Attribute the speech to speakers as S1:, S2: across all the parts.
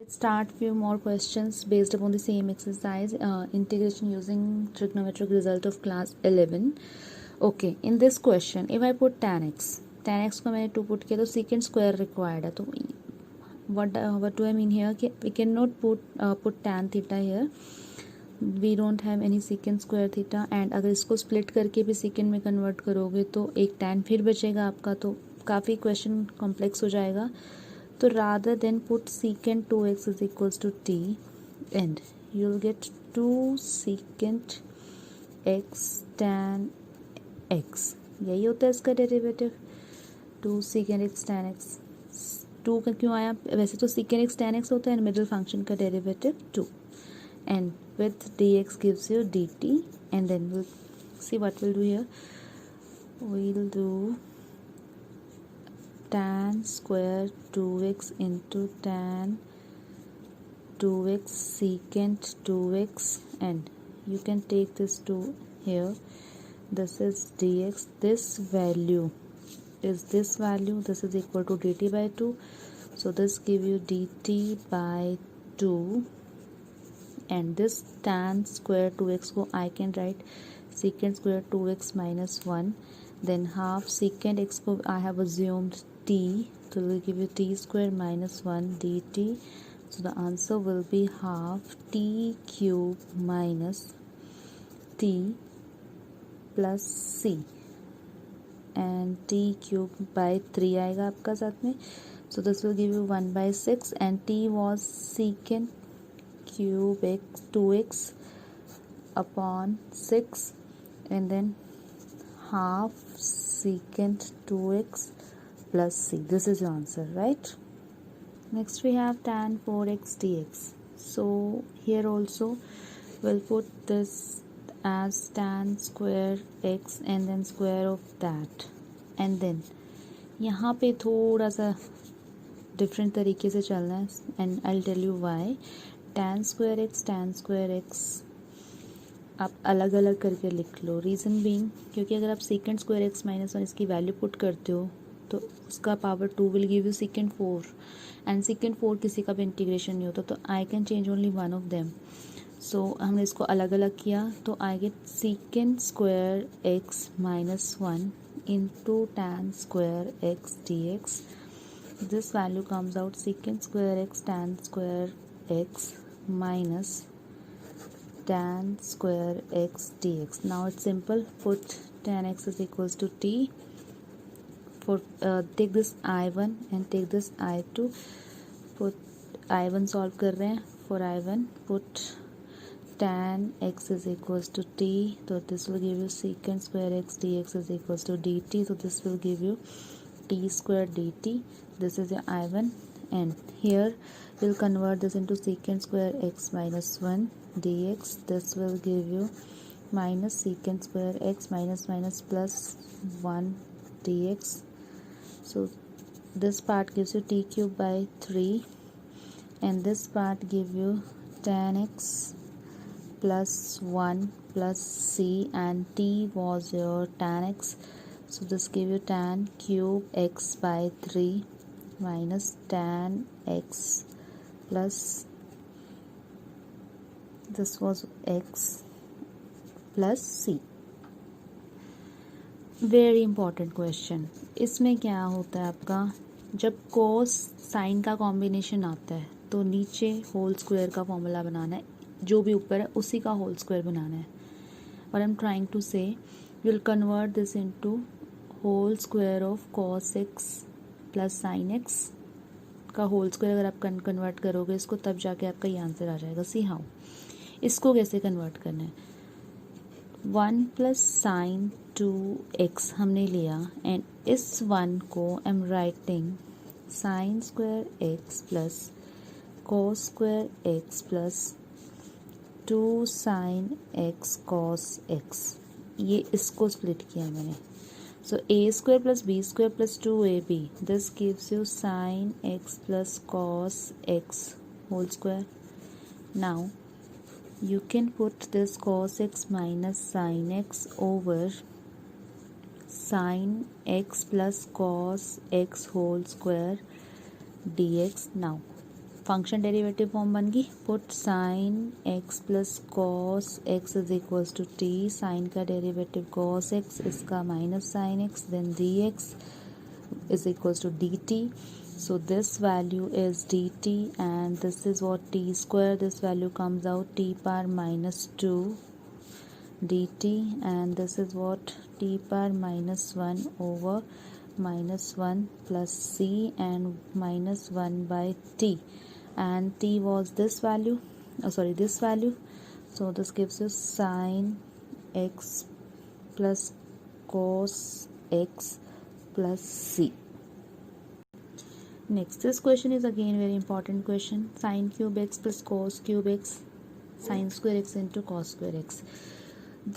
S1: Start few more questions based upon the same exercise, integration using trigonometric result of class 11. Okay, in this question if I put tan x को मैंने 2 put किया तो secant square required है. तो what do I mean here कि we cannot put tan theta here, we don't have any secant square theta. and अगर इसको split करके भी secant में convert करोगे तो एक tan फिर बचेगा आपका, तो काफ़ी question complex हो जाएगा. तो rather than put secant 2x is equals to t and you'll get 2 secant x tan x. यही होता है इसका derivative. 2 secant x tan x. 2 का क्यों आया? वैसे तो secant x tan x होता है, मिडिल फंक्शन का derivative 2 and with dx gives you dt and then we'll see what we'll do here. We'll do tan square 2x into tan 2x secant 2x and you can take this 2 here. This is dx. This value is this value. This is equal to dt by 2. So this give you dt by 2 and this tan square 2x को I can write secant square 2x minus 1. Then half secant x को I have assumed t, so will give you t square minus 1 dt. So the answer will be half t cube minus t plus c and t cube by 3 आएगा आपका साथ में. So this will give you 1 by 6 and t was secant cube x 2x upon 6 and then half secant 2x plus c. This is your answer, right? Next we have tan 4x dx. So here also we'll put this as tan square x and then square of that and then यहाँ पे थोड़ा सा different तरीके से चलना है and I'll tell you why. tan square x आप अलग अलग करके लिख लो. रीज़न बीइंग क्योंकि अगर आप secant square x minus 1 इसकी वैल्यू पुट करते हो तो उसका power 2 will give you secant 4 and secant 4 किसी का भी इंटीग्रेशन नहीं होता, तो I can change only one of them. So हमने इसको अलग अलग किया तो I get secant square x minus 1 into tan square x dx. This value comes out secant square x tan square x minus tan square x dx. Now it's simple. Put tan x is equals to t. For take this I1 and take this I2. Put I1 solve कर रहे हैं. For I1 put tan x is equals to t. So this will give you secant square x dx is equals to dt. So this will give you t square dt. This is your I1 and here we'll convert this into secant square x minus 1 dx. This will give you minus secant square x minus plus 1 dx. So this part gives you t cube by 3 and this part give you tan x plus 1 plus c and t was your tan x. So this give you tan cube x by 3 minus tan x plus this was x plus c. Very important question. इसमें क्या होता है आपका, जब कोस sign का combination आता है तो नीचे होल स्क्वायर का फॉर्मूला बनाना है, जो भी ऊपर है उसी का होल स्क्वायर बनाना है. और I am trying to say will convert this into whole square of cos x plus sine x का होल स्क्वायर. अगर आप कन्वर्ट करोगे इसको तब जाके आपका ये आंसर आ जाएगा. See how. इसको कैसे कन्वर्ट करना है. 1 प्लस साइन 2x हमने लिया एंड इस 1 को I am writing sine square x plus cos square x plus 2 sine x cos x. ये इसको स्प्लिट किया मैंने. So a square plus b square plus 2ab. This gives you sine x plus cos x whole square. Now you can put this cos x minus sin x over sin x plus cos x whole square dx. Now function derivative form बन गई. Put sine x plus cos x is equals to t. Sine का derivative cos x, इसका minus sine x, then d x is equals to dt. So this value is dt and this is what t square, this value comes out t power minus 2 dt, and this is what t power minus 1 over minus 1 plus c and minus 1 by t, and t was this value, this value. So this gives you sin x plus cos x plus c. Next, this question is again very important question. Sin cube x plus cos cube x, sin square x into cos square x.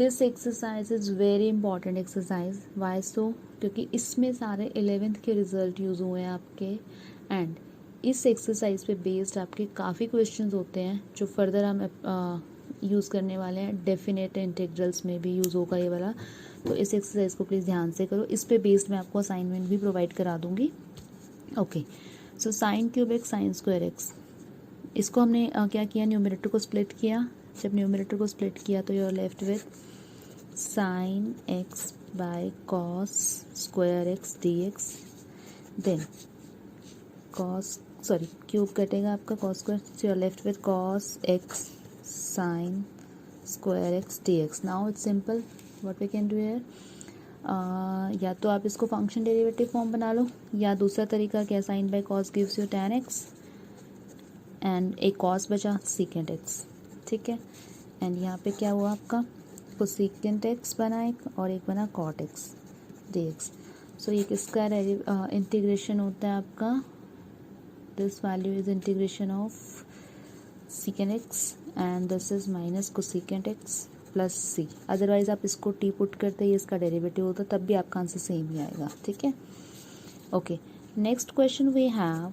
S1: This exercise is very important exercise. Why so? क्योंकि इसमें सारे 11th के result use हुए हैं आपके, and इस exercise पे based आपके काफ़ी क्वेश्चंस होते हैं जो फर्दर हम यूज़ करने वाले हैं. डेफिनेट इंटीग्रल्स में भी यूज़ होगा ये वाला, तो इस एक्सरसाइज को प्लीज़ ध्यान से करो. इस पे बेस्ड मैं आपको असाइनमेंट भी प्रोवाइड करा दूंगी. Okay, so sine cube x sine square x, इसको हमने क्या किया, न्यूमरेटर को स्प्लिट किया. जब न्यूमरेटर को स्प्लिट किया तो you're left with sine x by cos square x d x, then cube कटेगा आपका cos square, so you're left with cos x sine square x d x. Now it's simple, what we can do here, या तो आप इसको function derivative form बना लो, या दूसरा तरीका क्या, sine by cos gives you tan x and एक कॉस बचा सीकेंट एक्स. ठीक है, एंड यहाँ पे क्या हुआ आपका, कोसेकेंट एक्स बना एक, और एक बना cot x d x. So ये किसका इंटीग्रेशन होता है आपका, this value is integration of secant x and this is minus cosecant x plus c. Otherwise आप इसको टी पुट करते ही इसका डेरिवेटिव होता तब भी आपका आंसर सेम ही आएगा. ठीक है, okay. Next question we have